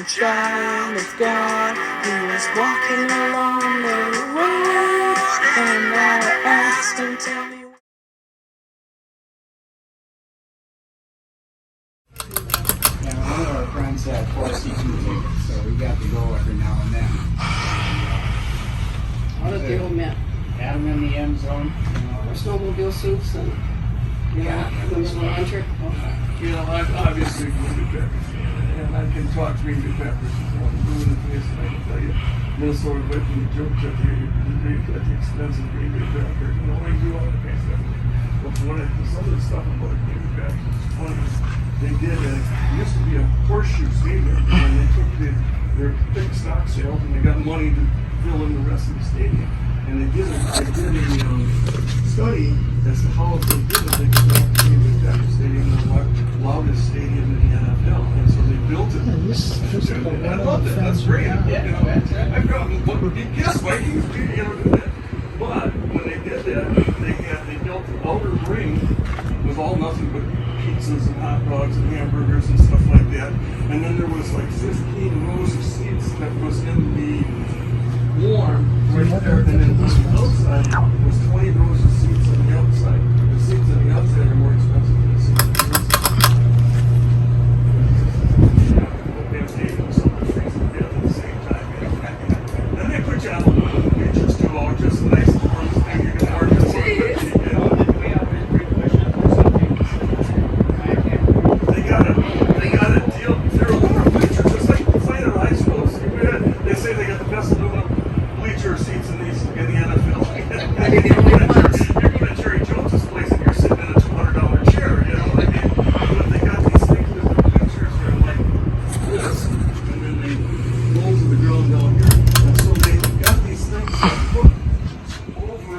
the shine is gone. He was walking along the road, and I asked him, tell me. Yeah, one of our friends had 4 season tickets, so we got to go every now and then. How did the old man? Had them in the end zone. Our snowmobile suits and those hunter. Obviously Green Bay Packers fan, and I can talk Green Bay Packers before I'm doing the place, and I can tell you, Minnesota Vikings jokes at the expense of Green Bay Packers. You know, they do all the kind of stuff. But some of the stuff about Green Bay Packers is funny. They did it used to be a horseshoe stadium, and they took their big stock sales, and they got money to fill in the rest of the stadium. And they did a study as to how if they did it, they could make the Green Bay Packers Stadium the loudest stadium in the NFL. And so they built it. And I love that. That's great. I've got yes, Vikings, but when they did that, they built the outer ring with all nothing but pizzas and hot dogs and hamburgers and stuff like that. And then there was like 15 rows of seats that was in the warm right there, and then on the outside was 20 rows of seats on the outside. The seats on the outside are more expensive than the seats on the inside. They're taking so much freezing death at the same time. Then they put you on the pictures too, all just nice and warm thing. You can work this They got a deal. They're aluminum bleachers, just like the fight at high schools. They say they got the best aluminum bleacher seats in the NFL. You're going to Jerry Jones's place and you're sitting in a $200 chair, you know what I mean? But they got these things with the bleachers that are like this, and then they roll to the ground down here. And so they got these things that put over.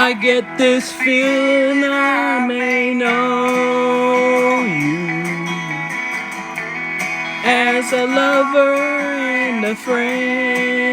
I get this feeling I may know you as a lover and a friend.